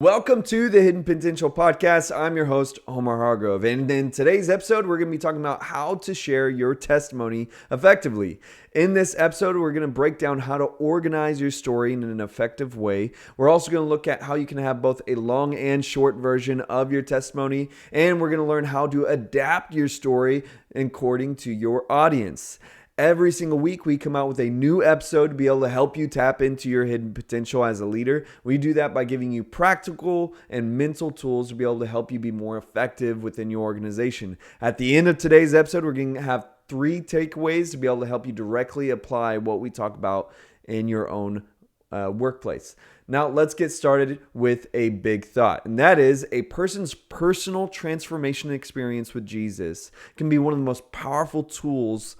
Welcome to the Hidden Potential Podcast. I'm your host, Omar Hargrove. And in today's episode, we're going to be talking about how to share your testimony effectively. In this episode, we're going to break down how to organize your story in an effective way. We're also going to look at how you can have both a long and short version of your testimony. And we're going to learn how to adapt your story according to your audience. Every single week, we come out with a new episode to be able to help you tap into your hidden potential as a leader. We do that by giving you practical and mental tools to be able to help you be more effective within your organization. At the end of today's episode, we're going to have 3 takeaways to be able to help you directly apply what we talk about in your own workplace. Now, let's get started with a big thought, and that is a person's personal transformation experience with Jesus can be one of the most powerful tools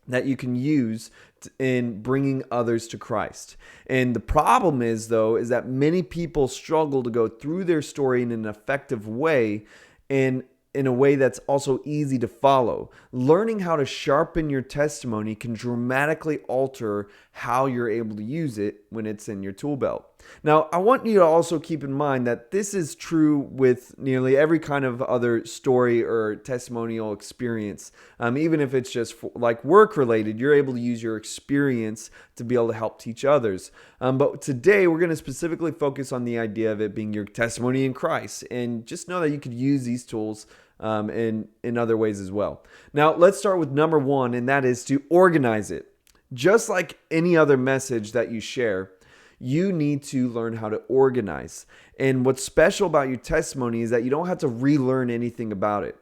that you can use in bringing others to Christ. And the problem is that many people struggle to go through their story in an effective way and in a way that's also easy to follow. Learning how to sharpen your testimony can dramatically alter how you're able to use it when it's in your tool belt. Now, I want you to also keep in mind that this is true with nearly every kind of other story or testimonial experience. Even if it's just like work related, you're able to use your experience to be able to help teach others. But today, we're going to specifically focus on the idea of it being your testimony in Christ. And just know that you could use these tools in other ways as well. Now, let's start with number 1, and that is to organize it. Just like any other message that you share, you need to learn how to organize. And what's special about your testimony is that you don't have to relearn anything about it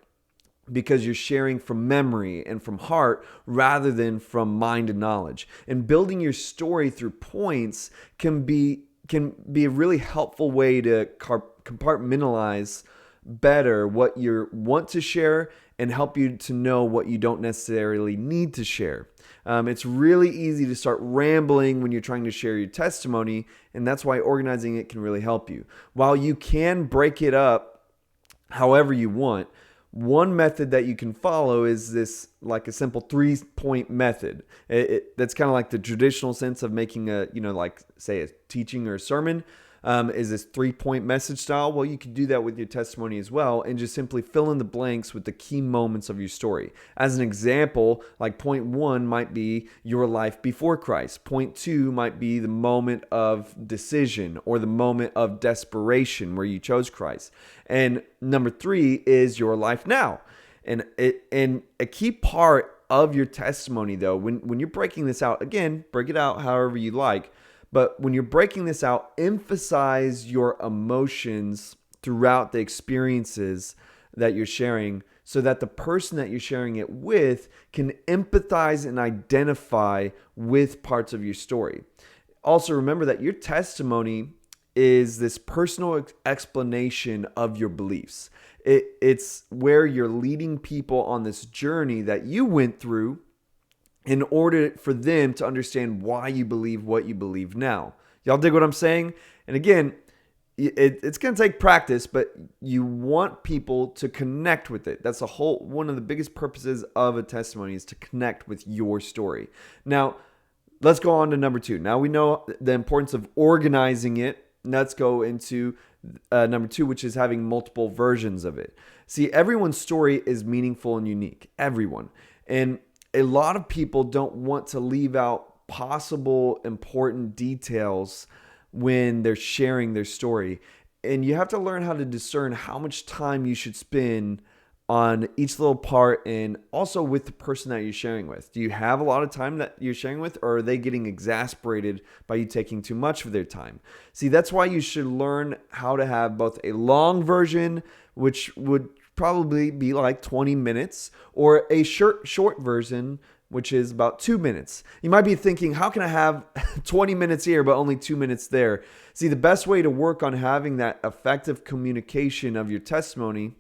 because you're sharing from memory and from heart rather than from mind and knowledge. And building your story through points can be a really helpful way to compartmentalize better what you want to share and help you to know what you don't necessarily need to share. It's really easy to start rambling when you're trying to share your testimony, and that's why organizing it can really help you. While you can break it up however you want, one method that you can follow is this, like a simple 3-point method. That's kind of like the traditional sense of making say a teaching or a sermon. Is this 3-point message style? Well, you could do that with your testimony as well and just simply fill in the blanks with the key moments of your story. As an example, like point 1 might be your life before Christ. Point 2 might be the moment of decision or the moment of desperation where you chose Christ. And number 3 is your life now. And a key part of your testimony, though, when you're breaking this out, again, break it out however you like. But when you're breaking this out, emphasize your emotions throughout the experiences that you're sharing so that the person that you're sharing it with can empathize and identify with parts of your story. Also, remember that your testimony is this personal explanation of your beliefs. It's where you're leading people on this journey that you went through in order for them to understand why you believe what you believe now. Y'all dig what I'm saying? And again, it's going to take practice, but you want people to connect with it. That's one of the biggest purposes of a testimony is to connect with your story. Now, let's go on to number 2. Now we know the importance of organizing it. Let's go into number 2, which is having multiple versions of it. See, everyone's story is meaningful and unique. Everyone. And a lot of people don't want to leave out possible important details when they're sharing their story. And you have to learn how to discern how much time you should spend on each little part and also with the person that you're sharing with. Do you have a lot of time that you're sharing with, or are they getting exasperated by you taking too much of their time? See, that's why you should learn how to have both a long version, which would probably be like 20 minutes, or a short version, which is about 2 minutes. You might be thinking, how can I have 20 minutes here but only 2 minutes there? See, the best way to work on having that effective communication of your testimony,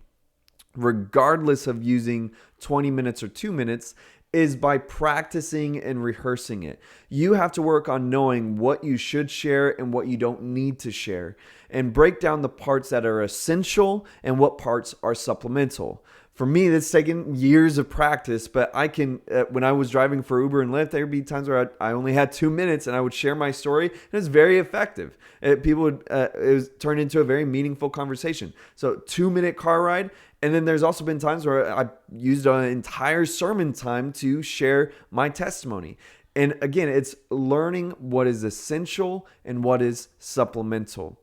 regardless of using 20 minutes or 2 minutes, is by practicing and rehearsing it. You have to work on knowing what you should share and what you don't need to share, and break down the parts that are essential and what parts are supplemental. For me, that's taken years of practice, but I can, when I was driving for Uber and Lyft, there would be times where I only had 2 minutes and I would share my story, and it was very effective. People would, it was turned into a very meaningful conversation. So 2-minute car ride. And then there's also been times where I used an entire sermon time to share my testimony. And again, it's learning what is essential and what is supplemental.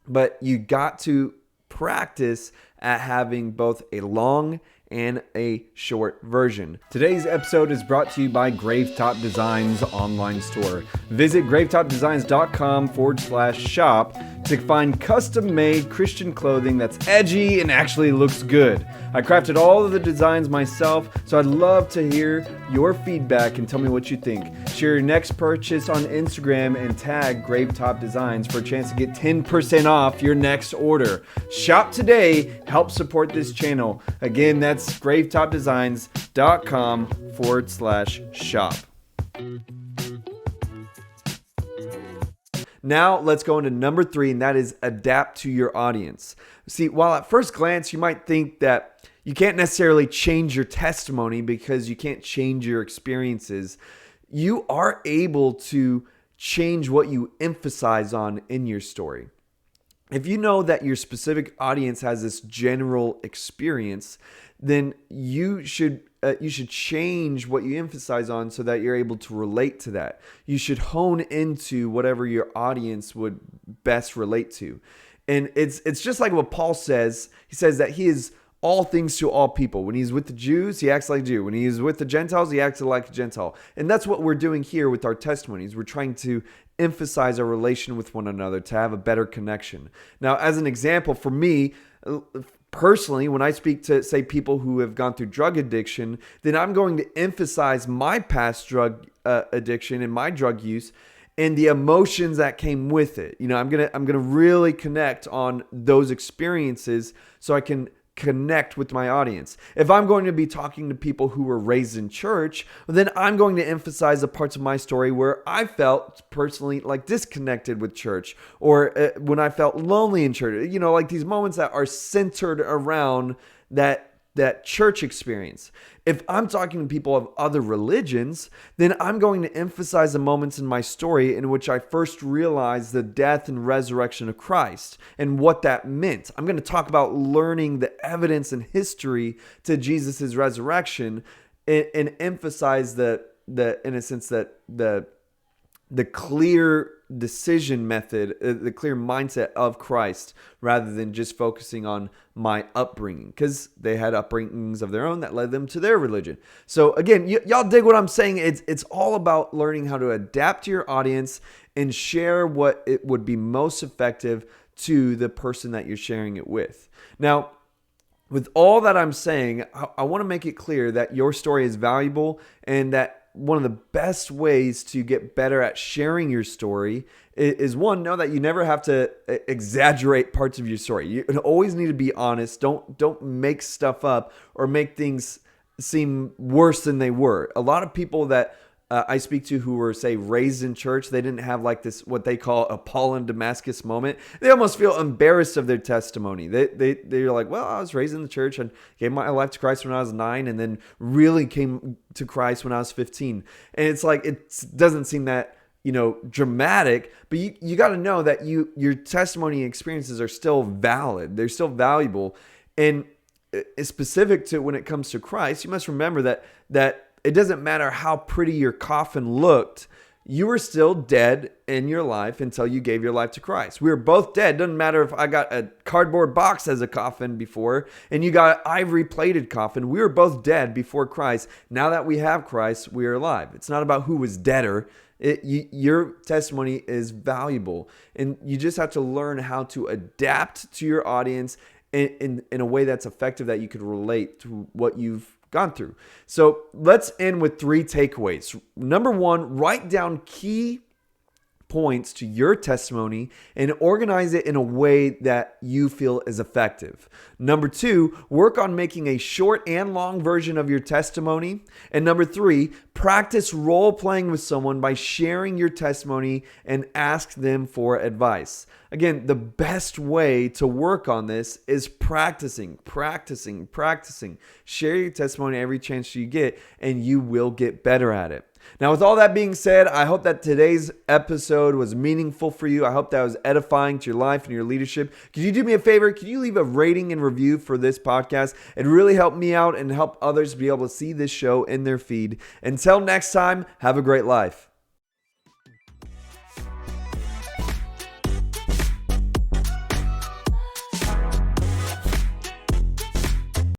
But you got to practice at having both a long and a short version. Today's episode is brought to you by Gravetop Designs online store. Visit gravetopdesigns.com/shop to find custom-made Christian clothing that's edgy and actually looks good. I crafted all of the designs myself, so I'd love to hear your feedback and tell me what you think. Share your next purchase on Instagram and tag Gravetop Designs for a chance to get 10% off your next order. Shop today, help support this channel. Again, that's gravetopdesigns.com/shop. Now let's go into number 3, and that is adapt to your audience. See, while at first glance you might think that you can't necessarily change your testimony because you can't change your experiences, you are able to change what you emphasize on in your story. If you know that your specific audience has this general experience, then you should change what you emphasize on so that you're able to relate to that. You should hone into whatever your audience would best relate to. And it's just like what Paul says. He says that he is all things to all people. When he's with the Jews, he acts like a Jew. When he's with the Gentiles, he acts like a Gentile. And that's what we're doing here with our testimonies. We're trying to emphasize our relation with one another to have a better connection. Now, as an example, for me, personally, when I speak to, say, people who have gone through drug addiction, then I'm going to emphasize my past drug addiction and my drug use and the emotions that came with it. You know, I'm gonna really connect on those experiences so I can connect with my audience. If I'm going to be talking to people who were raised in church, then I'm going to emphasize the parts of my story where I felt personally like disconnected with church, or when I felt lonely in church, you know, like these moments that are centered around that church experience. If I'm talking to people of other religions, then I'm going to emphasize the moments in my story in which I first realized the death and resurrection of Christ and what that meant. I'm going to talk about learning the evidence and history to Jesus' resurrection and emphasize the in a sense that the clear decision method, the clear mindset of Christ, rather than just focusing on my upbringing, because they had upbringings of their own that led them to their religion. So again, y'all dig what I'm saying? It's all about learning how to adapt to your audience and share what it would be most effective to the person that you're sharing it with. Now, with all that I'm saying, I want to make it clear that your story is valuable, and that one of the best ways to get better at sharing your story is, one, know that you never have to exaggerate parts of your story. You always need to be honest. Don't make stuff up or make things seem worse than they were. A lot of people that I speak to who were, say, raised in church, they didn't have like this, what they call a Paul in Damascus moment. They almost feel embarrassed of their testimony. They're like, well, I was raised in the church and gave my life to Christ when I was 9 and then really came to Christ when I was 15. And it's like, it doesn't seem that, dramatic, but you got to know that your testimony experiences are still valid. They're still valuable. And specific to when it comes to Christ, you must remember that it doesn't matter how pretty your coffin looked. You were still dead in your life until you gave your life to Christ. We were both dead. Doesn't matter if I got a cardboard box as a coffin before and you got an ivory plated coffin. We were both dead before Christ. Now that we have Christ, we are alive. It's not about who was deader. Your testimony is valuable, and you just have to learn how to adapt to your audience in a way that's effective, that you could relate to what you've gone through. So let's end with 3 takeaways. Number 1, write down key points to your testimony and organize it in a way that you feel is effective. Number 2, work on making a short and long version of your testimony. And number 3, practice role playing with someone by sharing your testimony and ask them for advice. Again, the best way to work on this is practicing. Share your testimony every chance you get, and you will get better at it. Now, with all that being said, I hope that today's episode was meaningful for you. I hope that was edifying to your life and your leadership. Could you do me a favor? Could you leave a rating and review for this podcast? It really helped me out and help others be able to see this show in their feed. Until next time, have a great life.